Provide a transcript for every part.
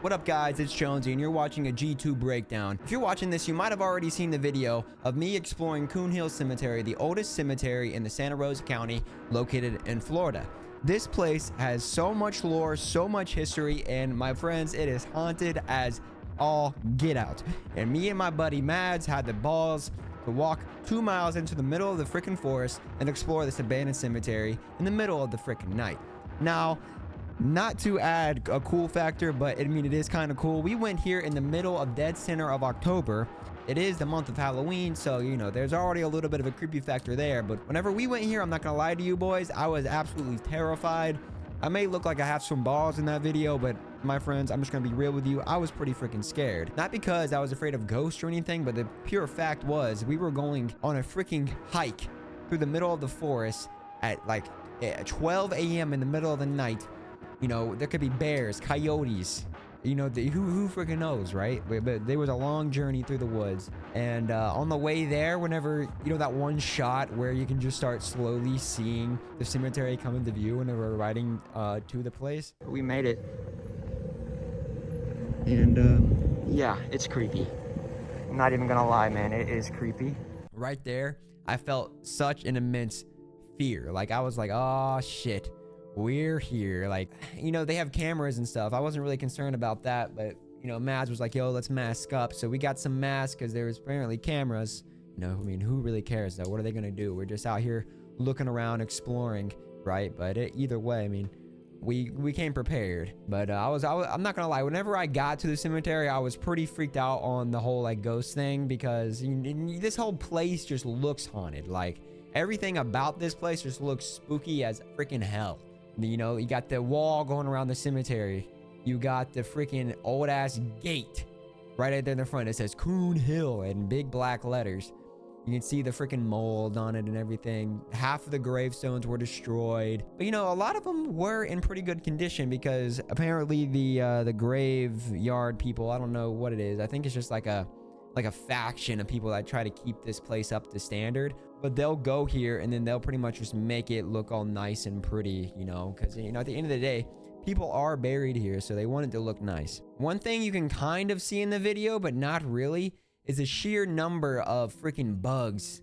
What up guys, it's Jonesy and you're watching a Jitu breakdown. If you're watching this, you might have already seen the video of me exploring Coon Hill Cemetery, the oldest cemetery in the Santa Rosa County, located in Florida. This place has so much lore, so much history, and my friends, it is haunted as all get out. And me and my buddy Mads had the balls to walk 2 miles into the middle of the freaking forest and explore this abandoned cemetery in the middle of the freaking night. Now, not to add a cool factor, but I mean, it is kind of cool. We went here in the middle of dead center of October. It is the month of Halloween, so, you know, there's already a little bit of a creepy factor there. But whenever we went here, I'm not gonna lie to you boys, I was absolutely terrified. I may look like I have some balls in that video, but my friends, I'm just gonna be real with you. I was pretty freaking scared. Not because I was afraid of ghosts or anything, but the pure fact was we were going on a freaking hike through the middle of the forest at like 12 a.m. in the middle of the night. You know, there could be bears, coyotes, you know, who freaking knows, right? But there was a long journey through the woods. And on the way there, whenever, you know, that one shot where you can just start slowly seeing the cemetery come into view whenever we're riding to the place. We made it. And yeah, it's creepy. I'm not even gonna lie, man, it is creepy. Right there, I felt such an immense fear. Like, I was like, oh shit. We're here. Like, you know, they have cameras and stuff. I wasn't really concerned about that, but, you know, Mads was like, yo, let's mask up. So we got some masks because there was apparently cameras. You know, I mean, who really cares though? What are they gonna do? We're just out here looking around, exploring, right? But either way, I mean, we came prepared. But I'm not gonna lie, whenever I got to the cemetery, I was pretty freaked out on the whole like ghost thing, because this whole place just looks haunted. Like, everything about this place just looks spooky as freaking hell. You know, you got the wall going around the cemetery. You got the freaking old ass gate right there in the front. It says Coon Hill in big black letters. You can see the freaking mold on it and everything. Half of the gravestones were destroyed. But, you know, a lot of them were in pretty good condition, because apparently the graveyard people, I don't know what it is. I think it's just like a faction of people that try to keep this place up to standard. But they'll go here and then they'll pretty much just make it look all nice and pretty, you know, because, you know, at the end of the day, people are buried here, so they want it to look nice. One thing you can kind of see in the video, but not really, is the sheer number of freaking bugs.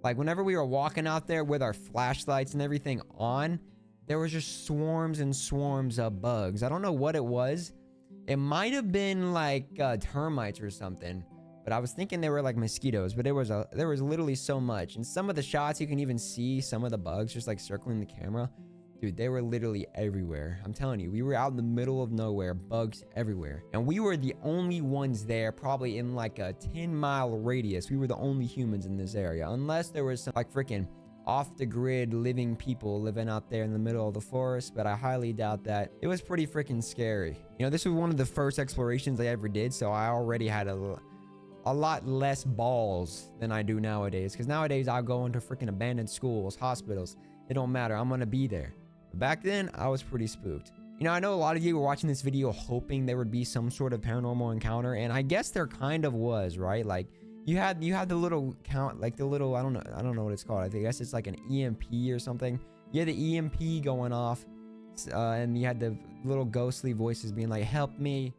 Like, whenever we were walking out there with our flashlights and everything on, there was just swarms and swarms of bugs. I don't know what it was. It might have been like termites or something. But I was thinking they were like mosquitoes, but there was literally so much. And some of the shots, you can even see some of the bugs just like circling the camera. Dude, they were literally everywhere. I'm telling you, we were out in the middle of nowhere, bugs everywhere. And we were the only ones there, probably in like a 10-mile radius. We were the only humans in this area, unless there was some like freaking off the grid living people living out there in the middle of the forest, but I highly doubt that. It was pretty freaking scary. You know, this was one of the first explorations I ever did, so I already had a lot less balls than I do nowadays, because nowadays I'll go into freaking abandoned schools, hospitals. It don't matter, I'm gonna be there. But back then, I was pretty spooked. You know, I know a lot of you were watching this video hoping there would be some sort of paranormal encounter, and I guess there kind of was, right? Like, you had the little count, like the little, I don't know what it's called. I guess it's like an EMP or something. You had the EMP going off, and you had the little ghostly voices being like, help me.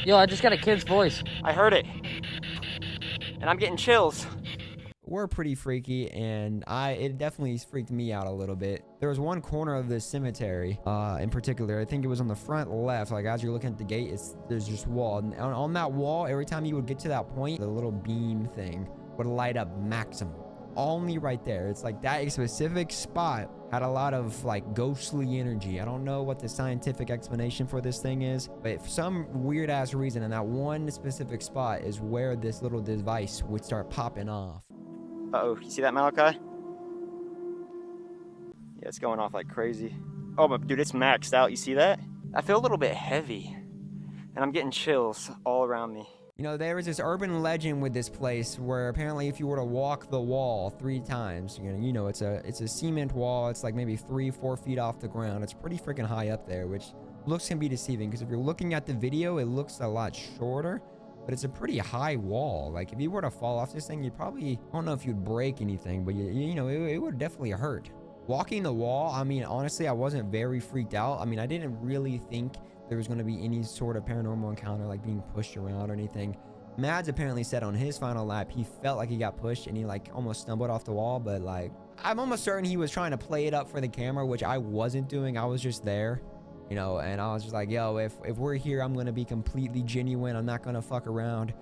Yo, I just got a kid's voice. I heard it. And I'm getting chills. We're pretty freaky, and it definitely freaked me out a little bit. There was one corner of this cemetery, in particular, I think it was on the front left, like as you're looking at the gate, there's just wall. And on that wall, every time you would get to that point, the little beam thing would light up maximum. Only right there. It's like that specific spot had a lot of like ghostly energy. I don't know what the scientific explanation for this thing is, but for some weird ass reason, in that one specific spot is where this little device would start popping off. Uh-oh, you see that, Malachi? Yeah, it's going off like crazy. Oh, but dude, it's maxed out. You see that? I feel a little bit heavy, and I'm getting chills all around me. You know, there was this urban legend with this place where apparently if you were to walk the wall 3 times, you know, it's a cement wall. It's like maybe 3-4 feet off the ground. It's pretty freaking high up there, which looks can be deceiving, because if you're looking at the video, it looks a lot shorter. but it's a pretty high wall. Like if you were to fall off this thing, you'd probably, I don't know if you'd break anything, but you know, it would definitely hurt. Walking the wall, I mean, honestly, I wasn't very freaked out. I mean, I didn't really think there was going to be any sort of paranormal encounter, like being pushed around or anything. Mads apparently said on his final lap, he felt like he got pushed and he like almost stumbled off the wall, but like, I'm almost certain he was trying to play it up for the camera, which I wasn't doing. I was just there, you know, and I was just like, yo, if we're here, I'm going to be completely genuine. I'm not going to fuck around.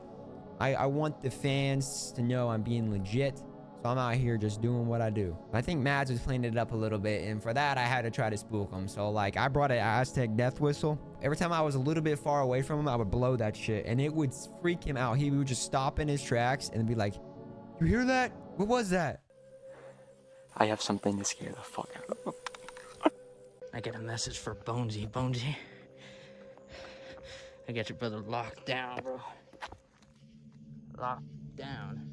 I want the fans to know I'm being legit. So I'm out here just doing what I do. I think Mads was playing it up a little bit, and for that, I had to try to spook him. So like, I brought an Aztec death whistle. Every time I was a little bit far away from him, I would blow that shit, and it would freak him out. He would just stop in his tracks and be like, "You hear that? What was that?" I have something to scare the fuck out of him. I get a message for Bonesy. Bonesy, I got your brother locked down, bro. Locked down.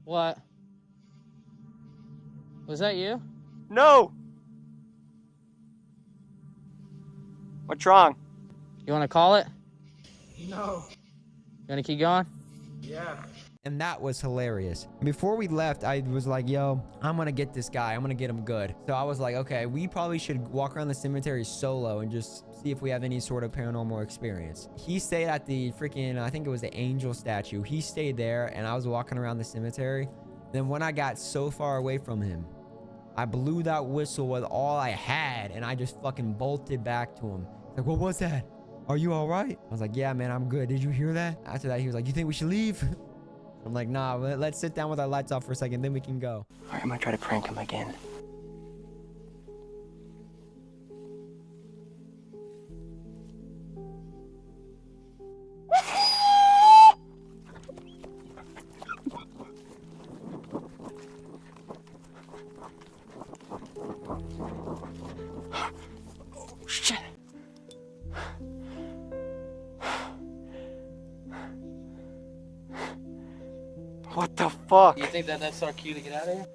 What? Was that you? No! What's wrong? You want to call it? No. You want to keep going? Yeah. And that was hilarious. Before we left, I was like, yo, I'm gonna get this guy. I'm gonna get him good. So I was like, okay, we probably should walk around the cemetery solo and just see if we have any sort of paranormal experience. He stayed at the freaking, I think it was the angel statue. He stayed there and I was walking around the cemetery. Then when I got so far away from him, I blew that whistle with all I had and I just fucking bolted back to him. Like, what was that? Are you all right? I was like, yeah, man, I'm good. Did you hear that? After that, he was like, you think we should leave? I'm like, nah, let's sit down with our lights off for a second, then we can go. All right, I'm gonna try to prank him again. Oh, shit. What the fuck? You think that's our cue to get out of here?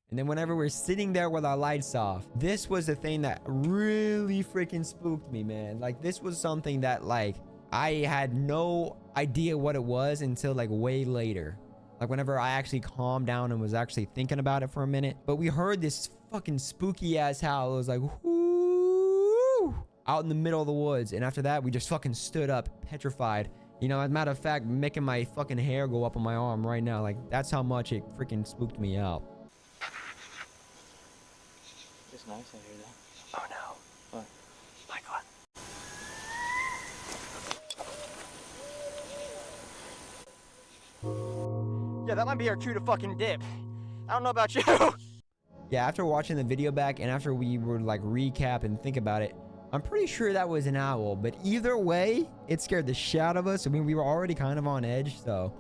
And then whenever we're sitting there with our lights off, this was the thing that really freaking spooked me, man. Like, this was something that, like, I had no idea what it was until, like, way later. Like, whenever I actually calmed down and was actually thinking about it for a minute. But we heard this fucking spooky-ass howl. It was like, whoo, out in the middle of the woods. And after that, we just fucking stood up, petrified. You know, as a matter of fact, making my fucking hair go up on my arm right now. Like, that's how much it freaking spooked me out. It's nice I hear that. Oh no. What? My God. Yeah, that might be our cue to fucking dip. I don't know about you. Yeah, after watching the video back and after we were like recap and think about it, I'm pretty sure that was an owl, but either way, it scared the shit out of us. I mean, we were already kind of on edge, so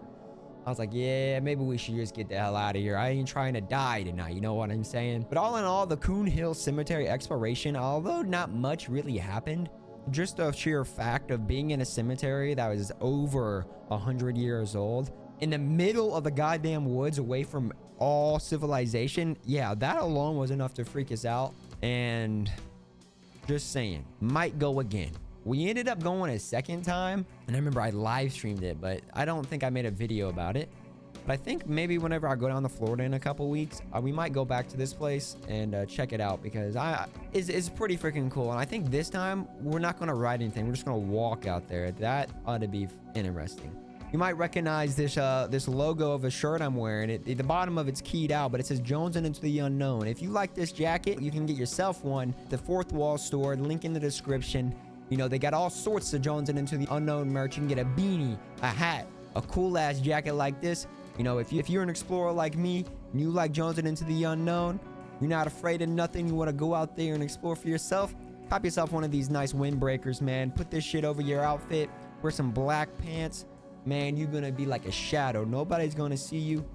I was like, yeah, maybe we should just get the hell out of here. I ain't trying to die tonight, you know what I'm saying? But all in all, the Coon Hill Cemetery exploration, although not much really happened, just the sheer fact of being in a cemetery that was over 100 years old, in the middle of the goddamn woods away from all civilization, yeah, that alone was enough to freak us out. And just saying, might go again. We ended up going a second time, and I remember I live streamed it, but I don't think I made a video about it. But I think maybe whenever I go down to Florida in a couple weeks, we might go back to this place and check it out, because it's pretty freaking cool. And I think this time we're not going to ride anything. We're just going to walk out there. That ought to be interesting. You might recognize this this logo of a shirt I'm wearing. The bottom of it's keyed out, but it says Jonesin into the unknown. If you like this jacket, you can get yourself one. The Fourth Wall store, link in the description. You know, they got all sorts of Jonesin into the unknown merch. You can get a beanie, a hat, a cool ass jacket like this. You know, if you're an explorer like me and you like Jonesin into the unknown, you're not afraid of nothing, you want to go out there and explore for yourself, cop yourself one of these nice windbreakers, man. Put this shit over your outfit. Wear some black pants. Man, you're gonna be like a shadow. Nobody's gonna see you.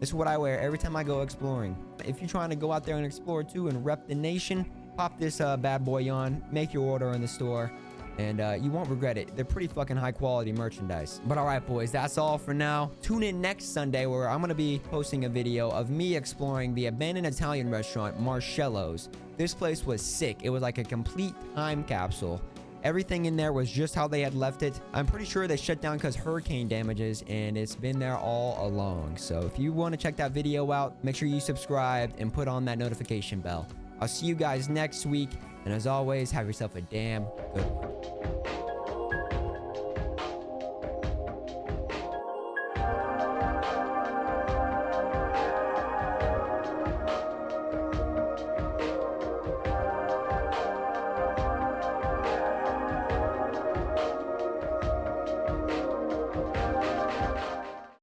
This is what I wear every time I go exploring. If you're trying to go out there and explore too and rep the nation, pop this bad boy on, make your order in the store, and you won't regret it. They're pretty fucking high quality merchandise. But all right, boys, that's all for now. Tune in next Sunday where I'm gonna be posting a video of me exploring the abandoned Italian restaurant Marcello's. This place was sick. It was like a complete time capsule. Everything in there was just how they had left it. I'm pretty sure they shut down because hurricane damages, and it's been there all along. So if you want to check that video out, make sure you subscribe and put on that notification bell. I'll see you guys next week, and as always, have yourself a damn good one.